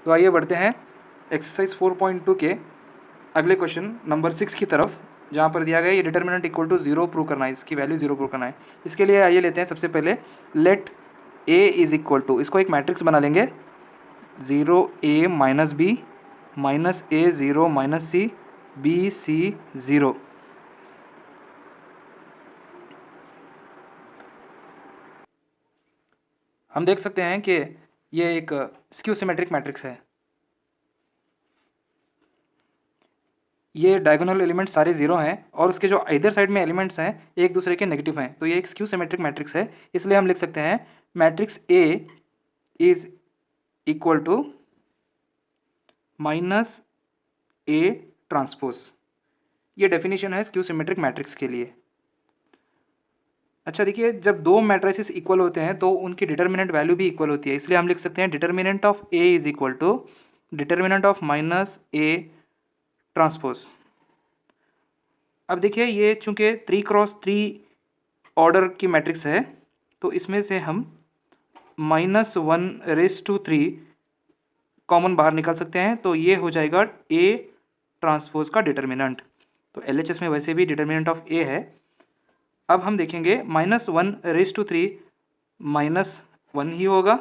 तो आइए बढ़ते हैं एक्सरसाइज 4.2 के अगले क्वेश्चन नंबर 6 की तरफ, जहाँ पर दिया गया ये डिटर्मिनेंट इक्वल टू 0 प्रूव करना है, इसकी वैल्यू 0 प्रूव करना है। इसके लिए आइए लेते हैं सबसे पहले let A is equal to, इसको एक मैट्रिक्स बना लेंगे 0 a minus B minus A 0 minus C B C 0। हम देख सकते हैं कि ये एक स्क्यू सिमेट्रिक मैट्रिक्स है। ये डायगोनल एलिमेंट सारे जीरो हैं और उसके जो इधर साइड में एलिमेंट्स हैं एक दूसरे के नेगेटिव हैं, तो ये एक स्क्यू सिमेट्रिक मैट्रिक्स है। इसलिए हम लिख सकते हैं matrix A is equal to minus A transpose. ये डेफिनेशन है स्क्यू सिमेट्रिक मैट्रिक्स के लिए। अच्छा देखिए, जब दो मैट्रिसेस इक्वल होते हैं तो उनकी डिटर्मिनेंट वैल्यू भी इक्वल होती है, इसलिए हम लिख सकते हैं determinant of A is equal to determinant of minus A transpose. अब देखिए, ये चूंकि 3x3 ऑर्डर की मैट्रिक्स है तो इसमें से हम -1/3 कॉमन बाहर निकाल सकते हैं, तो ये हो जाएगा ए ट्रांसपोज का डिटर्मिनेंट। तो LHS में वैसे भी डिटर्मिनेंट ऑफ ए है। अब हम देखेंगे -1/3 -1 ही होगा,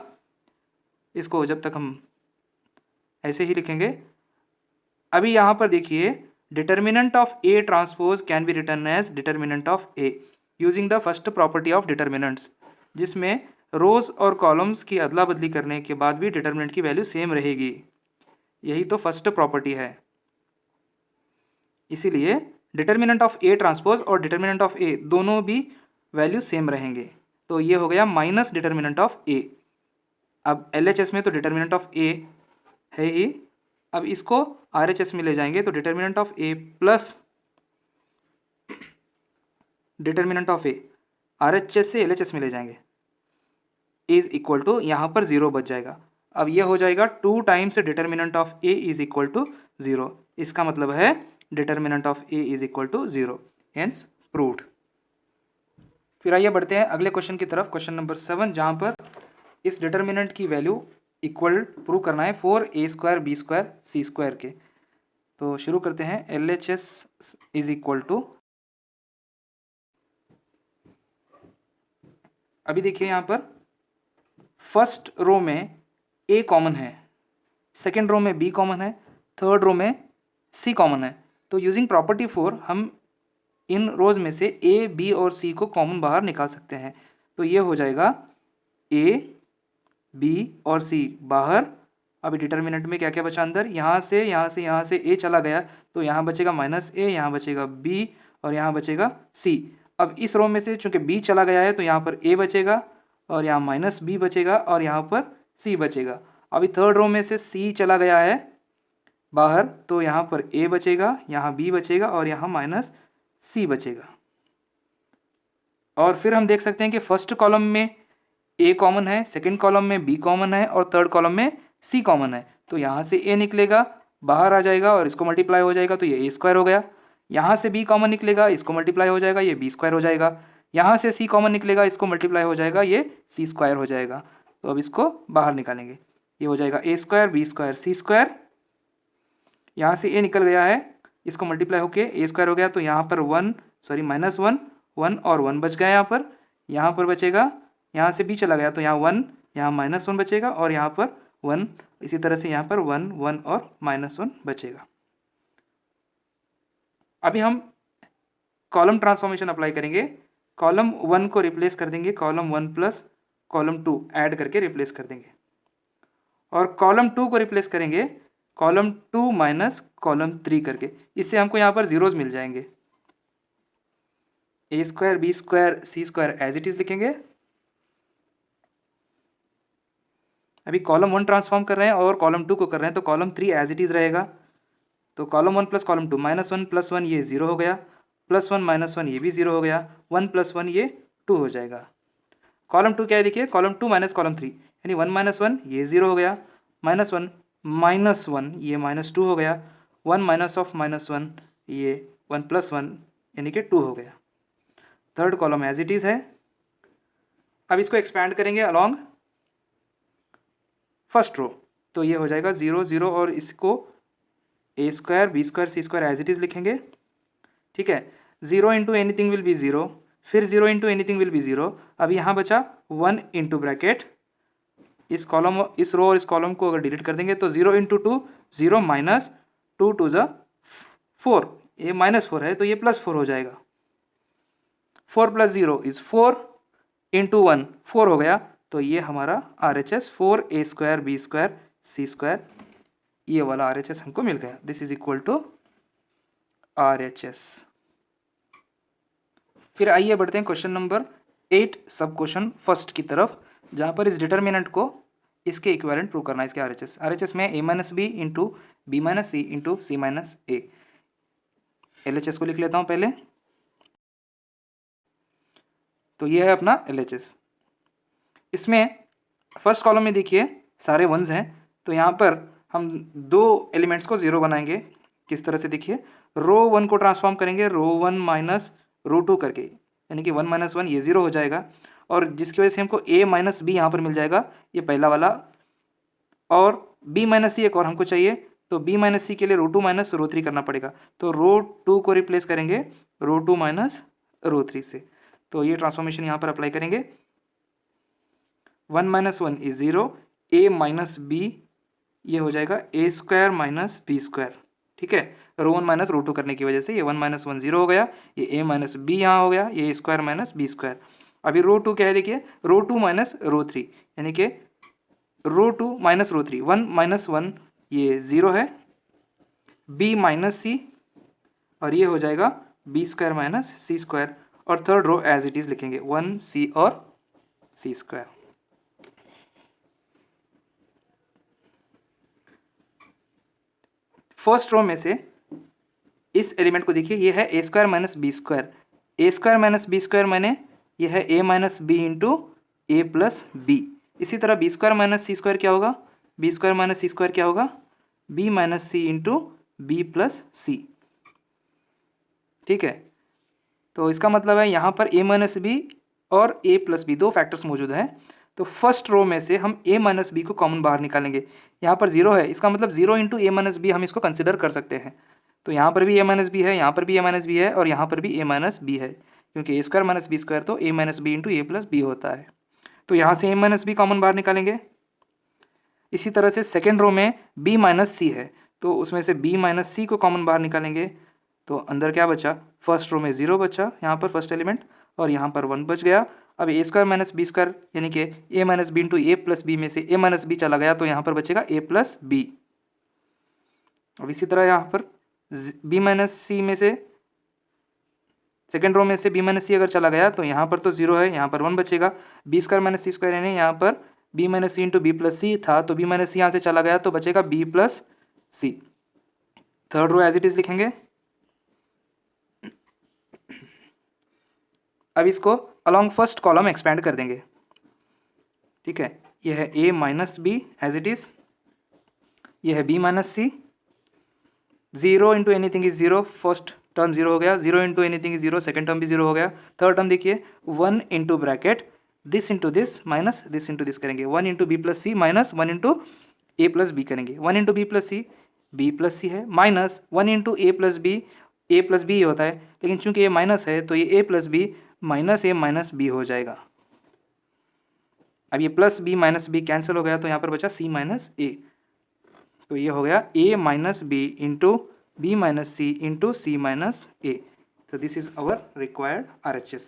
इसको जब तक हम ऐसे ही लिखेंगे। अभी यहाँ पर देखिए determinant of A transpose can be written as determinant of A using the first property of determinants, जिसमें रोज और कॉलम्स की अदला बदली करने के बाद भी डिटर्मिनेंट की वैल्यू सेम रहेगी। यही तो फर्स्ट प्रॉपर्टी है। इसीलिए डिटर्मिनेंट ऑफ ए ट्रांसपोज और डिटर्मिनेंट ऑफ ए दोनों भी वैल्यू सेम रहेंगे। तो ये हो गया माइनस डिटर्मिनेंट ऑफ ए। अब LHS में तो डिटर्मिनेंट ऑफ ए है ही, अब इसको RHS में ले जाएंगे तो determinant of A plus determinant of A RHS से LHS में ले जाएंगे इज इक्वल टू, यहाँ पर 0 बच जाएगा। अब ये हो जाएगा 2 times determinant of A is equal to 0। इसका मतलब है determinant of A is equal to 0, hence proved. फिर आइए बढ़ते हैं अगले क्वेश्चन की तरफ, क्वेश्चन नंबर 7, जहाँ पर इस डिटर्मिनेंट की वैल्यू इक्वल प्रूव करना है 4a² b² c² के। तो शुरू करते हैं। LHS इज इक्वल टू, अभी देखिए यहाँ पर फर्स्ट रो में a कॉमन है, सेकेंड रो में b कॉमन है, थर्ड रो में c कॉमन है। तो यूजिंग प्रॉपर्टी 4 हम इन रोज में से a, b और c को कॉमन बाहर निकाल सकते हैं। तो ये हो जाएगा a, b और c बाहर। अभी डिटर्मिनेंट में क्या क्या बचा अंदर, यहाँ से a चला गया तो यहाँ बचेगा -a, यहाँ बचेगा b और यहाँ बचेगा c। अब इस रो में से चूंकि b चला गया है तो यहाँ पर a बचेगा और यहाँ -b बचेगा और यहाँ पर c बचेगा। अभी थर्ड रो में से c चला गया है बाहर तो यहाँ पर a बचेगा, यहाँ b बचेगा और यहाँ -c बचेगा। और फिर हम देख सकते हैं कि फर्स्ट कॉलम में a कॉमन है, सेकंड कॉलम में b कॉमन है और थर्ड कॉलम में c कॉमन है। तो यहाँ से a निकलेगा, बाहर आ जाएगा और इसको मल्टीप्लाई हो जाएगा तो ये a² हो गया। यहाँ से b कॉमन निकलेगा, इसको मल्टीप्लाई हो जाएगा, ये b² हो जाएगा। यहाँ से c कॉमन निकलेगा, इसको मल्टीप्लाई हो जाएगा, ये c² हो जाएगा। तो अब इसको बाहर निकालेंगे, ये हो जाएगा a² b² c²। यहाँ से a निकल गया है, इसको मल्टीप्लाई होके a² हो गया तो यहाँ पर -1 और 1 बच गया। यहाँ पर बचेगा, यहाँ से b चला गया तो यहाँ 1, यहाँ -1 बचेगा और यहाँ पर 1, इसी तरह से यहाँ पर 1 1 और -1 बचेगा। अभी हम कॉलम ट्रांसफॉर्मेशन अप्लाई करेंगे। कॉलम 1 को रिप्लेस कर देंगे कॉलम 1 प्लस कॉलम 2 ऐड करके रिप्लेस कर देंगे, और कॉलम 2 को रिप्लेस करेंगे कॉलम 2 माइनस कॉलम 3 करके। इससे हमको यहाँ पर जीरोज मिल जाएंगे। a² b² c² as it is लिखेंगे। अभी कॉलम 1 ट्रांसफॉर्म कर रहे हैं और कॉलम 2 को कर रहे हैं तो कॉलम 3 एज इट इज रहेगा। तो कॉलम 1 प्लस कॉलम 2, -1 + 1 ये 0 हो गया, +1 -1 ये भी 0 हो गया, 1 + 1 ये 2 हो जाएगा। कॉलम 2 क्या है देखिए, कॉलम 2 माइनस कॉलम 3 यानी 1 - 1 ये 0 हो गया, -1 -1 ये -2 हो गया, 1 -1 ये 1 + 1 यानी कि 2 हो गया। Third column as it is है। अब इसको एक्सपैंड करेंगे अलॉन्ग फर्स्ट रो तो ये हो जाएगा 0 0 और इसको a square B square C square as it is लिखेंगे। ठीक है, 0 इंटू एनीथिंग विल बी 0, फिर 0 इंटू एनीथिंग विल बी 0। अब यहाँ बचा 1 इंटू ब्रैकेट, इस कॉलम इस रो और इस कॉलम को अगर डिलीट कर देंगे तो 0 इंटू 2 0 माइनस 2 टू ज़ा 4, ये -4 है तो ये +4 हो जाएगा। 4 + 0 इज़ 4 इंटू 1 4 हो गया, तो ये हमारा RHS 4a square B square C square, ये वाला RHS हमको मिल गया। This is equal to RHS। फिर आइए बढ़ते हैं क्वेश्चन नंबर 8 सब क्वेश्चन फर्स्ट की तरफ, जहाँ पर इस डिटर्मिनेंट को इसके इक्विवेलेंट प्रूव करना है, इसके RHS में a minus B into B minus C into C minus A. LHS को लिख लेता हूँ पहले, तो ये है अपना LHS। इसमें फर्स्ट कॉलम में देखिए सारे वंस हैं, तो यहाँ पर हम दो एलिमेंट्स को 0 बनाएंगे। किस तरह से देखिए, रो 1 को ट्रांसफॉर्म करेंगे रो 1 माइनस रो 2 करके, यानी कि 1 माइनस 1 ये 0 हो जाएगा, और जिसकी वजह से हमको a माइनस बी यहाँ पर मिल जाएगा, ये पहला वाला, और b माइनस सी एक और हमको चाहिए, तो b माइनस सी के लिए रो 2 माइनस रो 3 करना पड़ेगा, तो रो 2 को रिप्लेस करेंगे रो 2 माइनस रो 3 से। तो ये ट्रांसफॉर्मेशन यहाँ पर अप्लाई करेंगे, 1 minus 1 is 0, a minus B ये हो जाएगा a square minus B square. ठीक है, रो 1 माइनस रो 2 करने की वजह से ये 1 माइनस 1 0 हो गया, ये a माइनस बी यहाँ हो गया, ये स्क्वायर माइनस बी स्क्वायर। अभी रो 2 क्या है देखिए, रो 2 माइनस रो 3, यानी कि रो 2 माइनस रो 3, 1 माइनस 1 ये 0 है, b माइनस सी, और ये हो जाएगा B square minus C square, और third row as it is लिखेंगे 1 सी और सी स्क्वायर। फर्स्ट रो में से इस एलिमेंट को देखिए, ये है a square minus B square, A square minus B square मैंने ये है a minus B into A plus B. इसी तरह B square minus C square क्या होगा, B square minus C square क्या होगा, B minus C into B plus C. ठीक है, तो इसका मतलब है यहाँ पर a माइनस बी और a प्लस बी दो फैक्टर्स मौजूद हैं, तो फर्स्ट रो में से हम a माइनस बी को कॉमन बाहर निकालेंगे। यहाँ पर 0 है, इसका मतलब 0 इंटू ए माइनस बी हम इसको कंसिडर कर सकते हैं, तो यहाँ पर भी a माइनस बी है, यहाँ पर भी a माइनस बी है, और यहाँ पर भी a माइनस बी है, क्योंकि a square minus B square तो a minus B into A plus B होता है। तो यहाँ से a माइनस बी कॉमन बाहर निकालेंगे। इसी तरह से सेकेंड रो में b माइनस सी है, तो उसमें से b माइनस सी को कॉमन बाहर निकालेंगे, तो अंदर क्या बचा, फर्स्ट रो में 0 बचा यहाँ पर फर्स्ट एलिमेंट, और यहाँ पर 1 बच गया। अब a square minus B square यानी कि a minus B into A plus B में से a माइनस बी चला गया, तो यहाँ पर बचेगा a प्लस बी। अब इसी तरह यहाँ पर b माइनस सी में से सेकेंड रो में से b माइनस सी अगर चला गया तो यहाँ पर तो 0 है, यहाँ पर 1 बचेगा। b square minus C square यानी यहाँ पर b minus C into B plus सी था, तो b माइनस सी यहाँ से चला गया तो बचेगा b plus C. Third row as it is लिखेंगे। अब इसको अलॉन्ग फर्स्ट कॉलम एक्सपेंड कर देंगे। ठीक है, ये है a minus B as it is, ये है b minus C, 0 into anything is 0, first term 0 हो गया, 0 into anything is 0, second term भी 0 हो गया। थर्ड टर्म देखिए 1 into bracket this into this minus this into this करेंगे, 1 into B plus C minus 1 into A plus B करेंगे, 1 into B plus C है, minus 1 into A plus B होता है, लेकिन चूंकि ये माइनस है तो ये A plus B minus A minus B हो जाएगा। अब ये plus B minus B cancel हो गया, तो यहाँ पर बचा सी माइनस ए, तो ये हो गया a minus B into B minus C into C minus A. तो this is our required RHS।